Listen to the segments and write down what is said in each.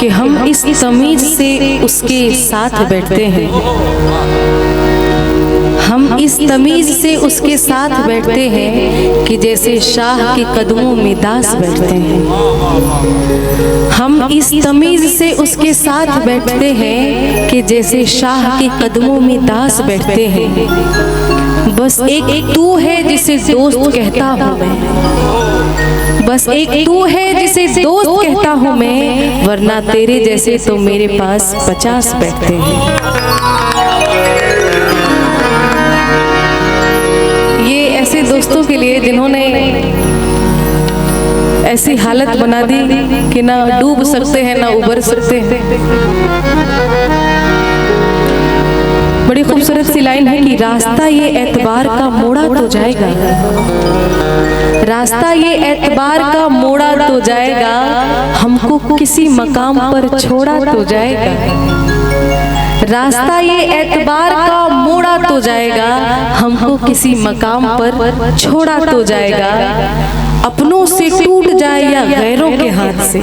कि हम इस तमीज से उसके साथ बैठते हैं, हम इस तमीज से उसके साथ बैठते हैं कि जैसे शाह के कदमों में दास बैठते हैं। हम इस तमीज से उसके साथ बैठते हैं कि जैसे शाह के कदमों में दास बैठते हैं। बस एक तू है जिसे दोस्त कहता हूँ मैं, बस एक तू है जिसे दोस्त कहता हूँ मैं, वरना तेरे जैसे तो मेरे पास 50 बैठते हैं। ये ऐसे दोस्तों के लिए जिन्होंने ऐसी हालत बना दी कि ना डूब सकते हैं ना उबर सकते हैं। बड़ी खूबसूरत सी लाइन है कि रास्ता ये एतबार का मोड़ा तो जाएगा, रास्ता ये एतबार का मोड़ा तो जाएगा, हमको किसी मकाम पर छोड़ा तो जाएगा। रास्ता ये एतबार का मोड़ा तो जाएगा, हमको किसी मकाम पर छोड़ा तो जाएगा। अपनों से टूट जाए या गैरों के हाथ से,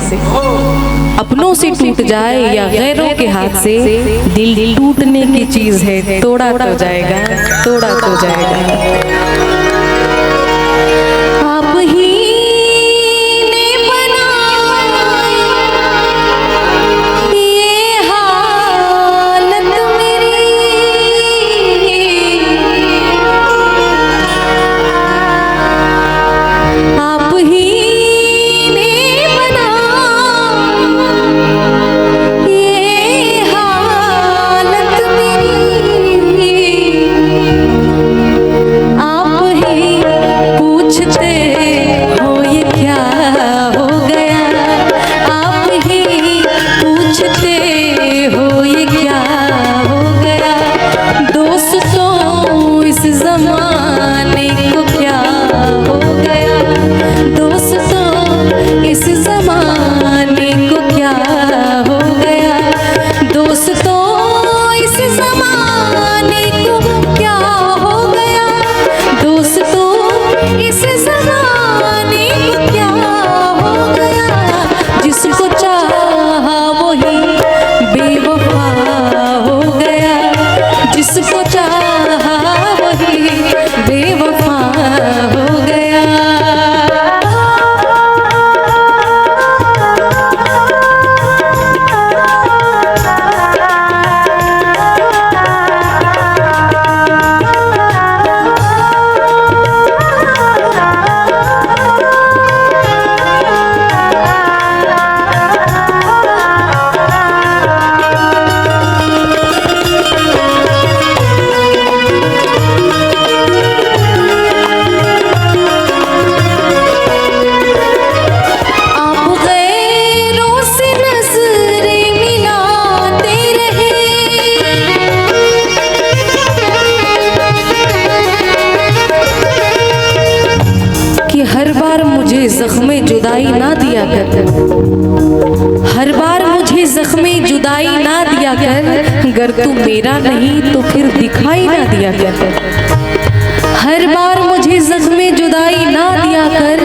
अपनों से टूट जाए या गैरों के हाथ से, दिल टूटने की चीज है, तोड़ा तो जाएगा, तोड़ा तो जाएगा। आप ही ज़ख्मे जुदाई ना दिया कर, हर बार मुझे ज़ख्मे जुदाई ना दिया कर, गर तू मेरा नहीं तो फिर दिखाई ना दिया कर। हर बार मुझे ज़ख्मे जुदाई ना दिया कर,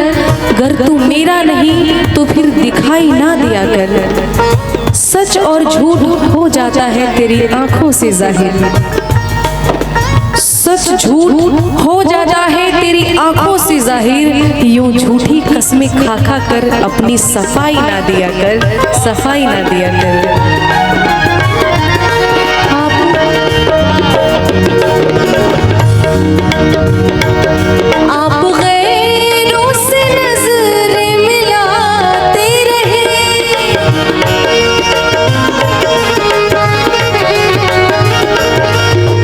गर तू मेरा नहीं तो फिर दिखाई ना दिया कर। सच और झूठ हो जाता है तेरी आंखों से जाहिर, सच झूठ हो जाता है तेरी आंखों से जाहिर, यूं झूठी कसमें खा खा कर अपनी सफाई ना दिया कर, सफाई ना दिया कर। आप गैरों से नजरें मिलाते रहे,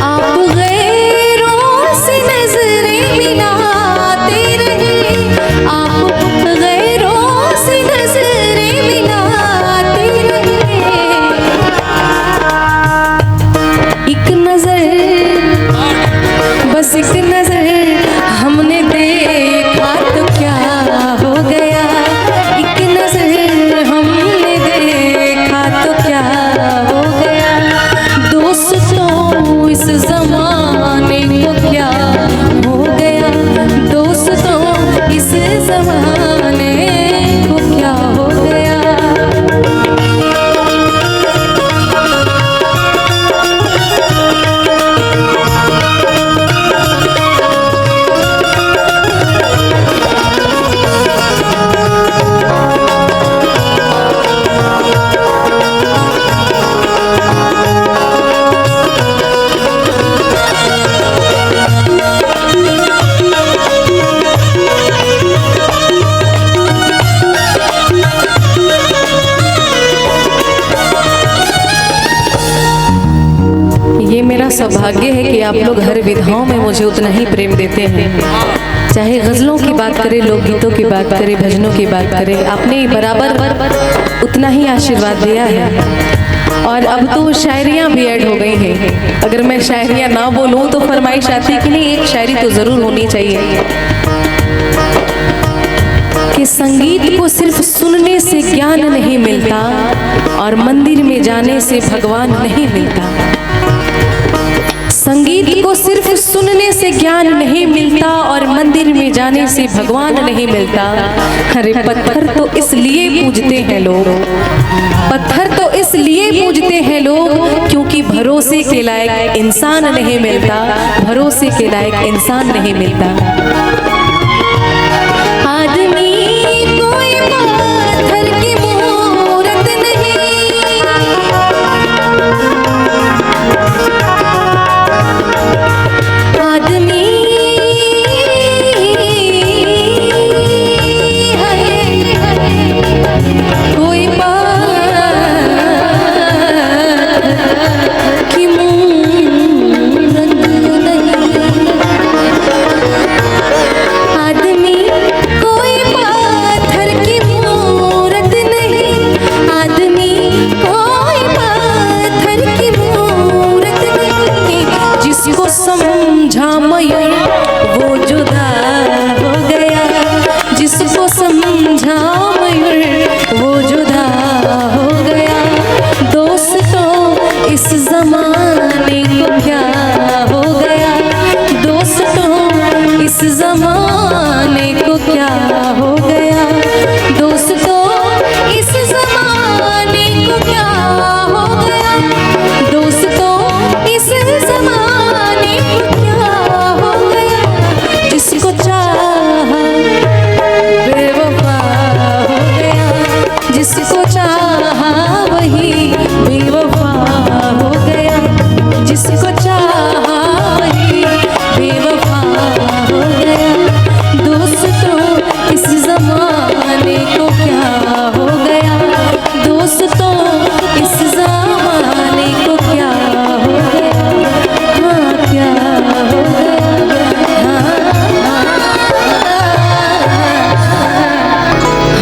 आप गैरों से नजरें मिलाते रहे, आप गैरों से नजरें मिलाते रहे। एक नजर, बस एक नजर सौभाग्य है कि आप लोग हर विधाओं में मुझे उतना ही प्रेम देते हैं। चाहे गज़लों की बात करें, लोकगीतों की बात करें, भजनों की बात करें, आपने बराबर उतना ही आशीर्वाद दिया है। और अब तो शायरियाँ भी ऐड हो गई हैं। अगर मैं शायरियाँ ना बोलूँ तो फरमाइश आती है कि नहीं, एक शायरी तो ज़रूर होनी चाहिए। कि संगीत को सिर्फ सुनने से ज्ञान नहीं मिलता और मंदिर में जाने से भगवान नहीं मिलता। संगीत को सिर्फ सुनने से ज्ञान नहीं मिलता और मंदिर में जाने से भगवान नहीं मिलता। अरे पत्थर तो इसलिए पूजते हैं लोग, पत्थर तो इसलिए पूजते हैं लोग क्योंकि भरोसे के लायक इंसान नहीं मिलता, भरोसे के लायक इंसान नहीं मिलता। आदमी कोई पत्थर की मूरत नहीं, आदमी कोई पत्थर की मूरत नहीं, आदमी कोई पत्थर की मूरत नहीं, आदमी कोई पत्थर की मूरत नहीं। जिसको समझा मयूर वो जुदा हो गया, जिसको समझा मयूर वो जुदा हो गया। दोस्तों इस जमाने को क्या हो गया, दोस्तों इस जमाने को क्या हो गया, दोस्तों इस जमाने को क्या हो गया, दोस्तों इस जमाने को क्या हो गया। जिसको चाहा बेवफा हो गया, जिसको चाहा वही बेवफा हो गया, जिसको चाहा वही बेवफा हो गया। दोस्तों इस जमाने को क्या हो गया, दोस्तों इस जमाने को क्या हो गया, हाँ क्या हो गया,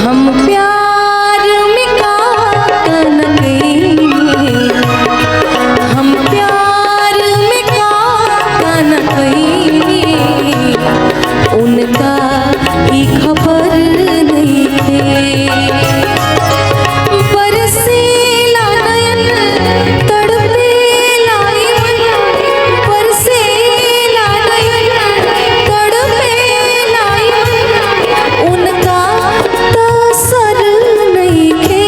हम प्यार में कान कहीं, हम प्यार में कान कहीं, उनका ही खबर नहीं थे। बरसेला नयन तड़पेला मन, बरसेला नयन तड़पेला मन, उनका तसर नहीं थे।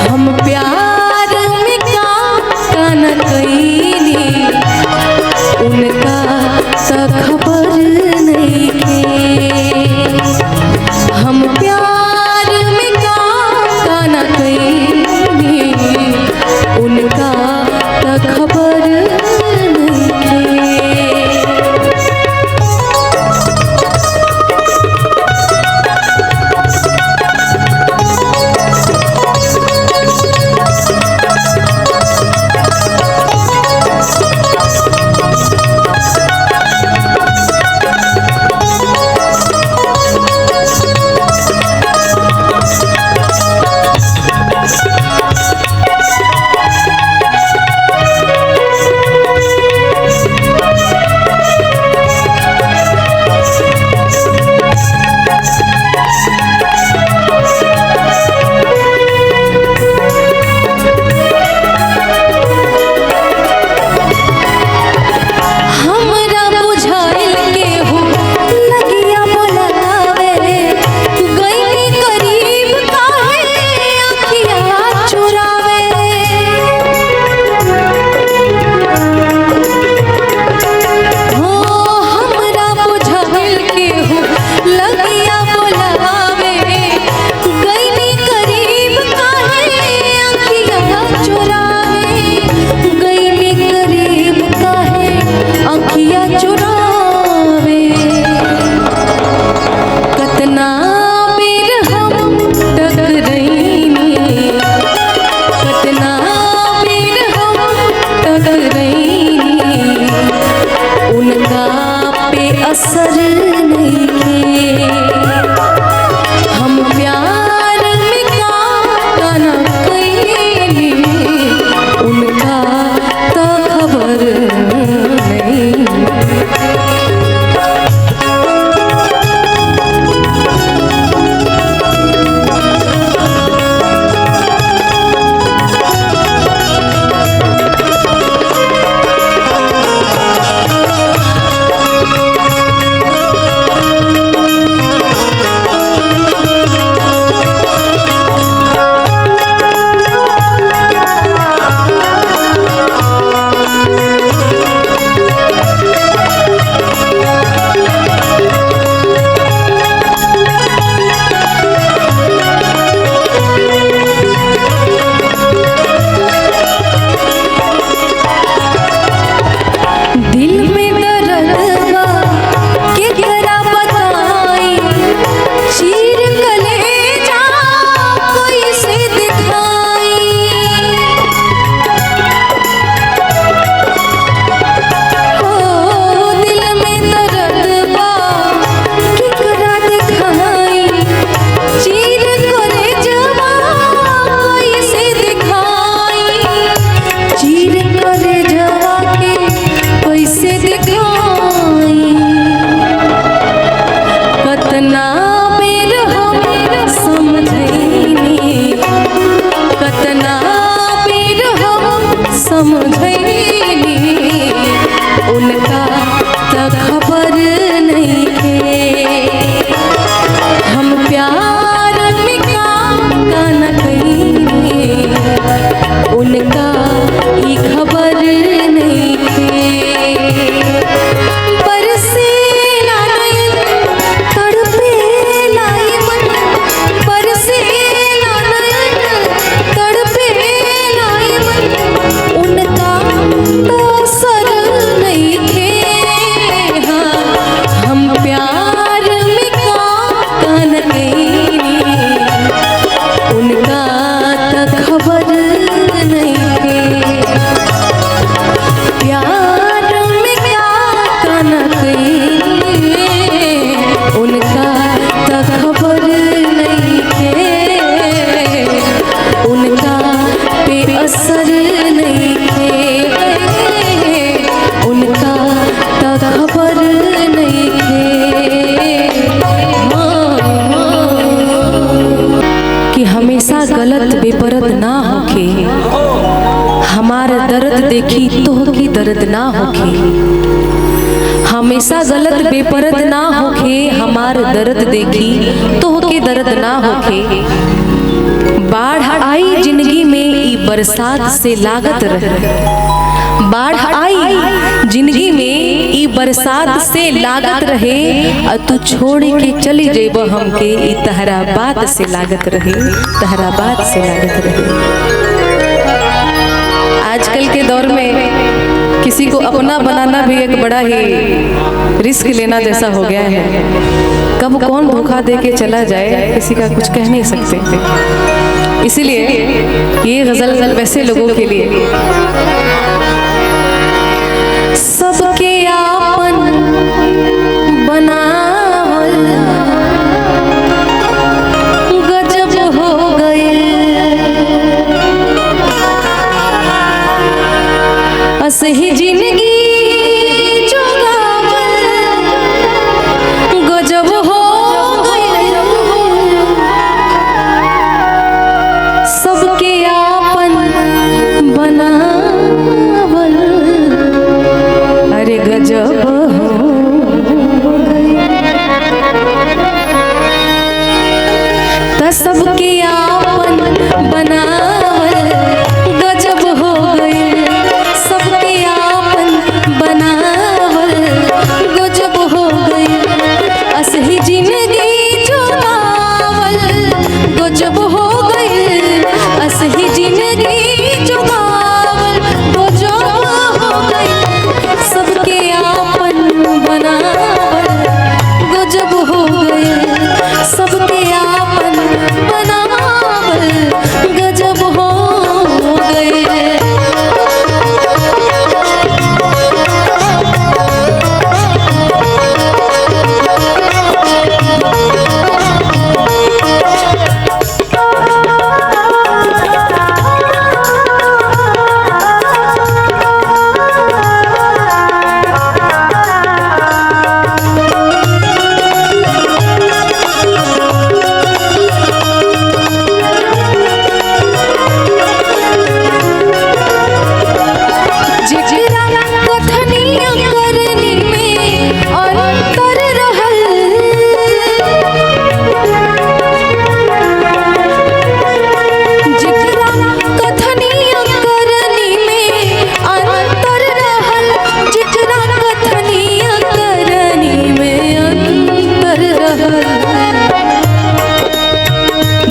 हम प्यार में कान कईनी, उनका खबर नहीं थे। हम प्यार में कान कईनी, उनका खबर नहीं थे। हमेशा गलत बेपरद ना होके, हमार दर्द देखी तो की दर्द ना होके, हमेशा गलत बेपरद ना होके, हमार दर्द देखी तो के दर्द ना होके। बाढ़ आई जिंदगी में ई बरसात से लागत रहे, बाढ़ आई जिंदगी में ई बरसात से लागत रहे, और तू छोड़ के चली जेब हमके ई तहरा बात से लागत रहे, तहरा बात से लागत रहे। आजकल के दौर में किसी को अपना बनाना भी एक बड़ा ही रिस्क लेना जैसा हो गया है। कब कौन धोखा दे के चला जाए किसी का कुछ कह नहीं सकते। इसीलिए ये गजल वैसे लोगों के लिए, सबके आपन बनावल गजब हो गए, असही जिंदगी जो गावल गजब हो गए, सबके आपन बनावल अरे गजब हो गए। त सबके आपन बनावल गजब हो गए, सबके आपन बनावल गजब हो गए, असही जिंदगी जो गावल गजब हो गए, असही जिंदगी जो गावल गजब हो गए, सबके आपन बनावल गजब हो गए, सबके आपन बनावल गजब हो गए।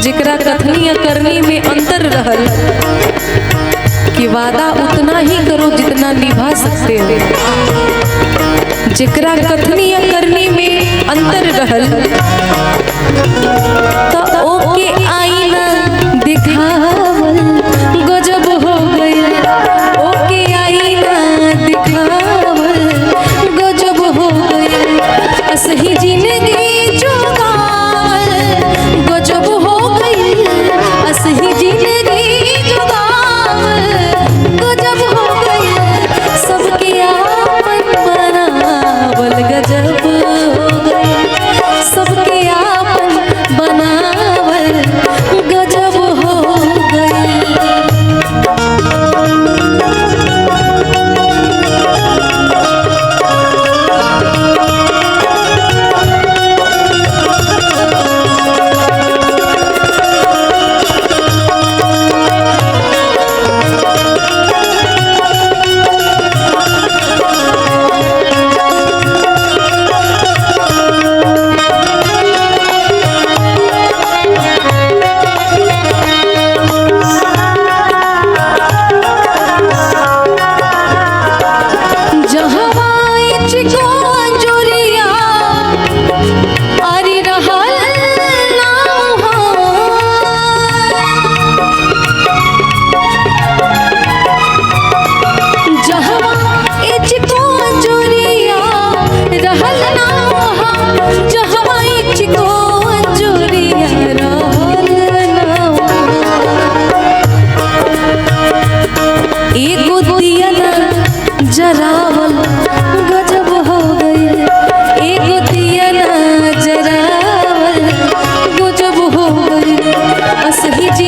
जिकरा कथनी करनी में अंतर रहल कि वादा उतना ही करो जितना निभा सकते हो, जिकरा कथनी करनी में अंतर रहल तो ओके आईना दिखावल गजब हो गए, ओके आईना दिखावल गजब हो गए, असही जिंदगी जो गावल गजब हो गई, असही जिंदगी जो गावल गजब हो गई, सबके आपन बनावल गजब हो गई, सबके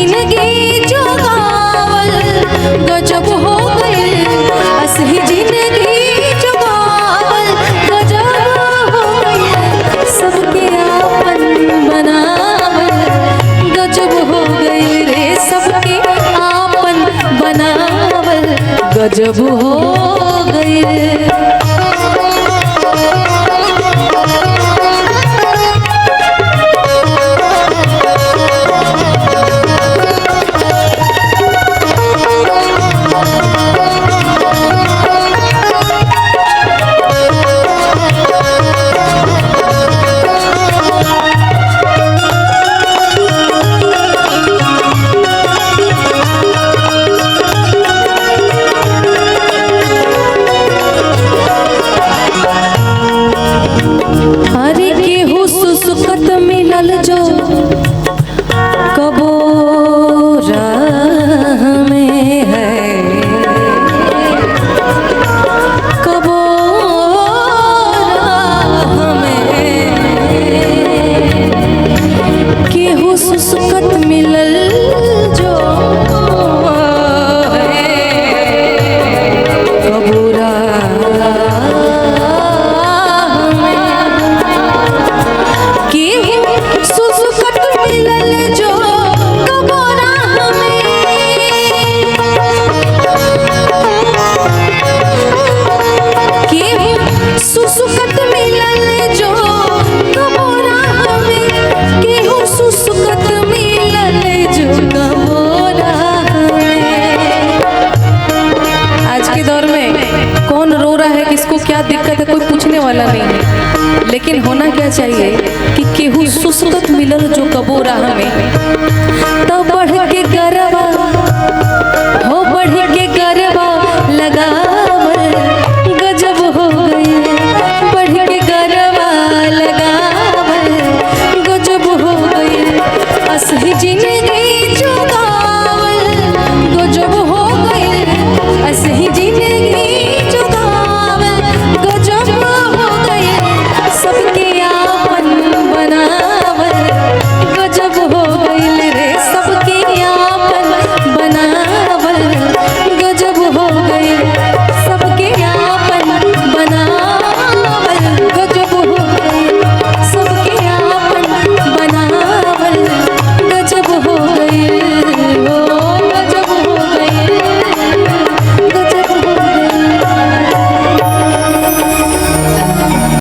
जिंदगी जो गावल गजब हो गई, असही जिंदगी जो गावल गजब हो गई, सबके आपन बनावल गजब हो गई रे, सबके आपन बनावल गजब हो गई। क्या दिक्कत है कोई पूछने वाला नहीं है, लेकिन होना क्या चाहिए कि केहू सुसुकत मिलल जो कबो राह में, तब बढ़